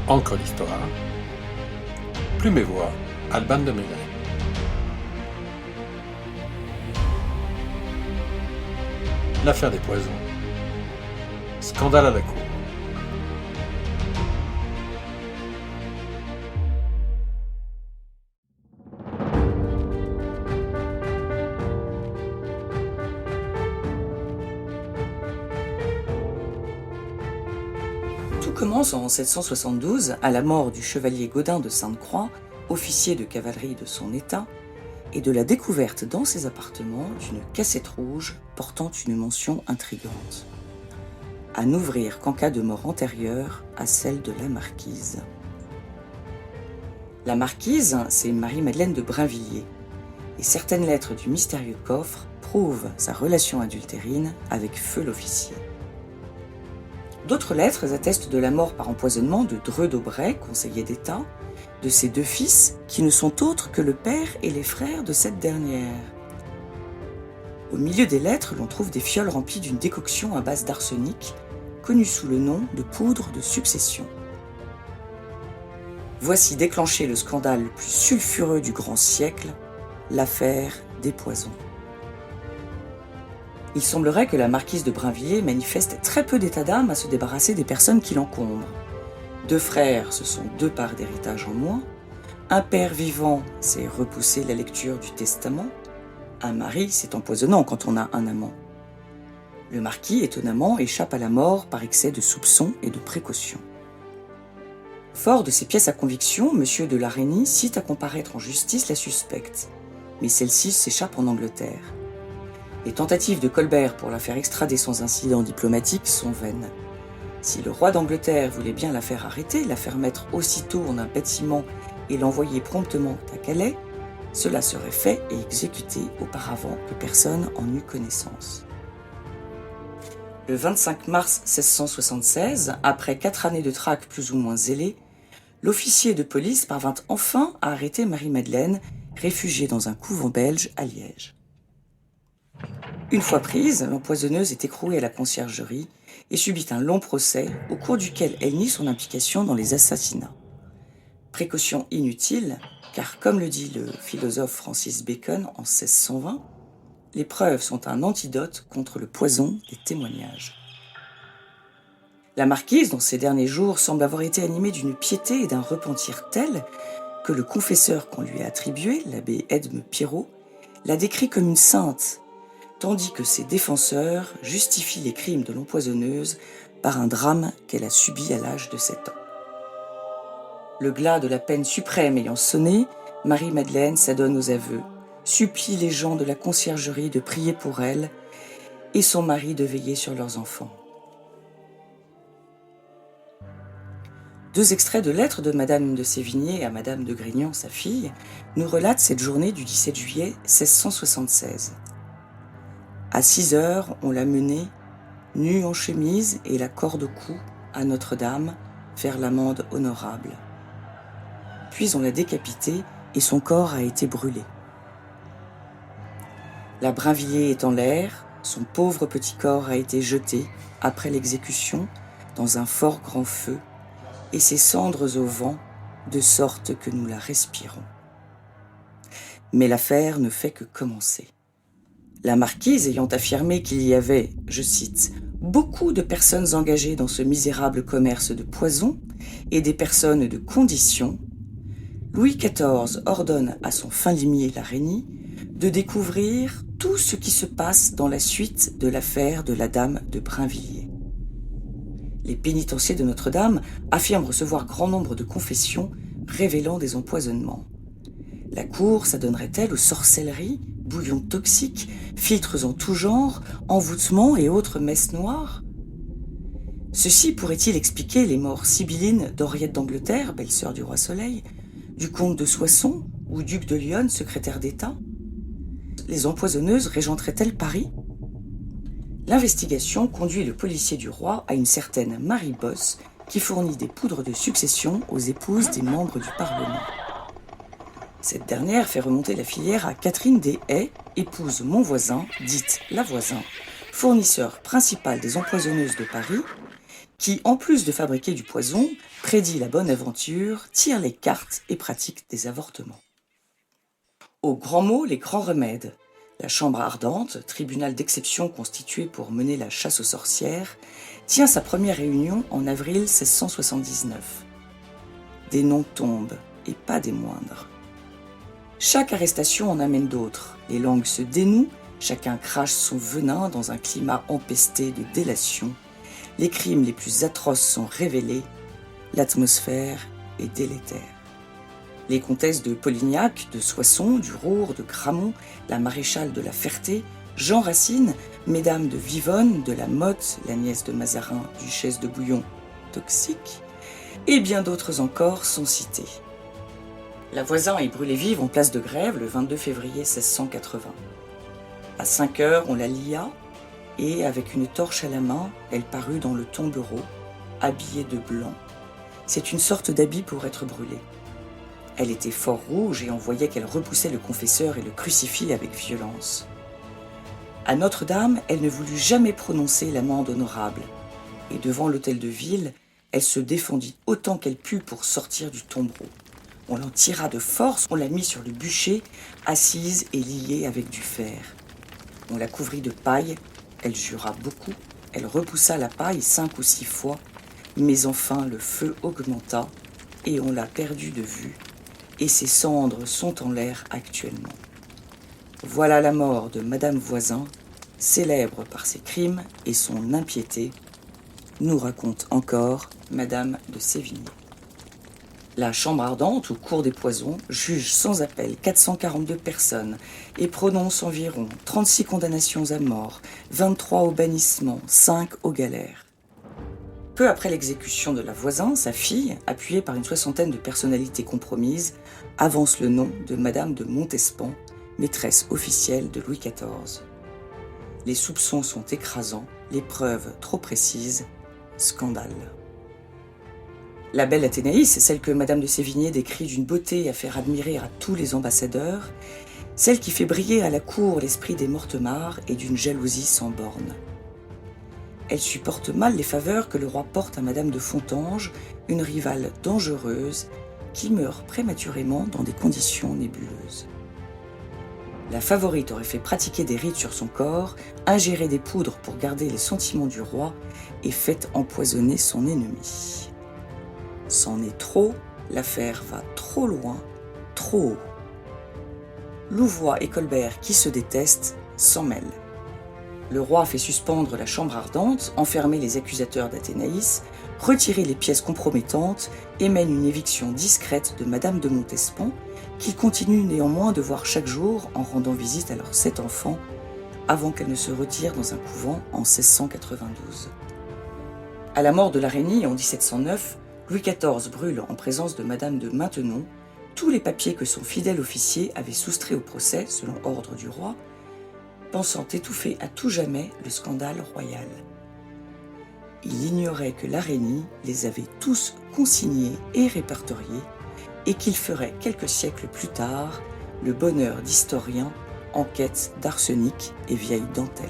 Encre l'histoire. Plume et voix, Alban de Maigret. L'affaire des poisons. Scandale à la cour. Tout commence en 772 à la mort du chevalier Gaudin de Sainte-Croix, officier de cavalerie de son état, et de la découverte dans ses appartements d'une cassette rouge portant une mention intrigante. À n'ouvrir qu'en cas de mort antérieure à celle de la marquise. La marquise, c'est Marie-Madeleine de Brinvilliers, et certaines lettres du mystérieux coffre prouvent sa relation adultérine avec Feu l'officier. D'autres lettres attestent de la mort par empoisonnement de Dreux d'Aubray, conseiller d'État, de ses deux fils, qui ne sont autres que le père et les frères de cette dernière. Au milieu des lettres, l'on trouve des fioles remplies d'une décoction à base d'arsenic, connue sous le nom de poudre de succession. Voici déclenché le scandale le plus sulfureux du grand siècle, l'affaire des poisons. Il semblerait que la marquise de Brinvilliers manifeste très peu d'état d'âme à se débarrasser des personnes qui l'encombrent. 2 frères, ce sont 2 parts d'héritage en moins. Un père vivant, c'est repousser la lecture du testament. Un mari, c'est empoisonnant quand on a un amant. Le marquis, étonnamment, échappe à la mort par excès de soupçons et de précautions. Fort de ses pièces à conviction, M. de la Reynie cite à comparaître en justice la suspecte, mais celle-ci s'échappe en Angleterre. Les tentatives de Colbert pour la faire extrader sans incident diplomatique sont vaines. Si le roi d'Angleterre voulait bien la faire arrêter, la faire mettre aussitôt en un bâtiment et l'envoyer promptement à Calais, cela serait fait et exécuté auparavant que personne en eût connaissance. Le 25 mars 1676, après 4 années de traque plus ou moins zélées, l'officier de police parvint enfin à arrêter Marie-Madeleine, réfugiée dans un couvent belge à Liège. Une fois prise, l'empoisonneuse est écrouée à la conciergerie et subit un long procès au cours duquel elle nie son implication dans les assassinats. Précaution inutile, car comme le dit le philosophe Francis Bacon en 1620, les preuves sont un antidote contre le poison des témoignages. La marquise, dans ces derniers jours, semble avoir été animée d'une piété et d'un repentir tel que le confesseur qu'on lui a attribué, l'abbé Edme Pierrot, la décrit comme une sainte, tandis que ses défenseurs justifient les crimes de l'empoisonneuse par un drame qu'elle a subi à l'âge de 7 ans. Le glas de la peine suprême ayant sonné, Marie-Madeleine s'adonne aux aveux, supplie les gens de la conciergerie de prier pour elle et son mari de veiller sur leurs enfants. 2 extraits de lettres de Madame de Sévigné à Madame de Grignan, sa fille, nous relatent cette journée du 17 juillet 1676. À 6 heures, on l'a menée, nue en chemise et la corde au cou, à Notre-Dame, faire l'amende honorable. Puis on l'a décapitée et son corps a été brûlé. La Brinvilliers est en l'air, son pauvre petit corps a été jeté, après l'exécution, dans un fort grand feu, et ses cendres au vent, de sorte que nous la respirons. Mais l'affaire ne fait que commencer. La marquise ayant affirmé qu'il y avait, je cite, « beaucoup de personnes engagées dans ce misérable commerce de poison et des personnes de condition », Louis XIV ordonne à son fin limier la Reynie de découvrir tout ce qui se passe dans la suite de l'affaire de la dame de Brinvilliers. Les pénitenciers de Notre-Dame affirment recevoir grand nombre de confessions révélant des empoisonnements. La cour s'adonnerait-elle aux sorcelleries, bouillons toxiques, filtres en tout genre, envoûtements et autres messes noires? Ceci pourrait-il expliquer les morts sibyllines d'Henriette d'Angleterre, belle-sœur du roi Soleil, du comte de Soissons ou duc de Lionne, secrétaire d'État? Les empoisonneuses régenteraient-elles Paris? L'investigation conduit le policier du roi à une certaine Marie Bosse qui fournit des poudres de succession aux épouses des membres du Parlement. Cette dernière fait remonter la filière à Catherine des Haies, épouse Monvoisin, dite la Voisin, fournisseur principal des empoisonneuses de Paris, qui, en plus de fabriquer du poison, prédit la bonne aventure, tire les cartes et pratique des avortements. Aux grands mots, les grands remèdes. La Chambre ardente, tribunal d'exception constitué pour mener la chasse aux sorcières, tient sa première réunion en avril 1679. Des noms tombent, et pas des moindres. Chaque arrestation en amène d'autres. Les langues se dénouent, chacun crache son venin dans un climat empesté de délation. Les crimes les plus atroces sont révélés. L'atmosphère est délétère. Les comtesses de Polignac, de Soissons, du Roure, de Gramont, la maréchale de la Ferté, Jean Racine, mesdames de Vivonne, de la Motte, la nièce de Mazarin, duchesse de Bouillon, toxique, et bien d'autres encore sont cités. La Voisin est brûlée vive en place de Grève le 22 février 1680. À 5 heures, on la lia, et avec une torche à la main, elle parut dans le tombereau, habillée de blanc. C'est une sorte d'habit pour être brûlée. Elle était fort rouge et on voyait qu'elle repoussait le confesseur et le crucifix avec violence. À Notre-Dame, elle ne voulut jamais prononcer l'amende honorable, et devant l'hôtel de ville, elle se défendit autant qu'elle put pour sortir du tombereau. On l'en tira de force, on la mit sur le bûcher, assise et liée avec du fer. On la couvrit de paille, elle jura beaucoup, elle repoussa la paille 5 ou 6 fois, mais enfin le feu augmenta et on l'a perdue de vue, et ses cendres sont en l'air actuellement. Voilà la mort de Madame Voisin, célèbre par ses crimes et son impiété, nous raconte encore Madame de Sévigné. La Chambre ardente, ou Cour des poisons, juge sans appel 442 personnes et prononce environ 36 condamnations à mort, 23 au bannissement, 5 aux galères. Peu après l'exécution de la Voisin, sa fille, appuyée par une soixantaine de personnalités compromises, avance le nom de Madame de Montespan, maîtresse officielle de Louis XIV. Les soupçons sont écrasants, les preuves trop précises, scandale. La belle Athénaïs, celle que Madame de Sévigné décrit d'une beauté à faire admirer à tous les ambassadeurs, celle qui fait briller à la cour l'esprit des Mortemart et d'une jalousie sans borne. Elle supporte mal les faveurs que le roi porte à Madame de Fontanges, une rivale dangereuse qui meurt prématurément dans des conditions nébuleuses. La favorite aurait fait pratiquer des rites sur son corps, ingérer des poudres pour garder les sentiments du roi et fait empoisonner son ennemi. C'en est trop, l'affaire va trop loin, trop haut. Louvois et Colbert, qui se détestent, s'en mêlent. Le roi fait suspendre la Chambre ardente, enfermer les accusateurs d'Athénaïs, retirer les pièces compromettantes et mène une éviction discrète de Madame de Montespan, qu'il continue néanmoins de voir chaque jour en rendant visite à leurs 7 enfants, avant qu'elle ne se retire dans un couvent en 1692. À la mort de la Régnie en 1709, Louis XIV brûle en présence de Madame de Maintenon tous les papiers que son fidèle officier avait soustraits au procès selon ordre du roi, pensant étouffer à tout jamais le scandale royal. Il ignorait que la Régnie les avait tous consignés et répertoriés et qu'il ferait quelques siècles plus tard le bonheur d'historiens en quête d'arsenic et vieilles dentelles.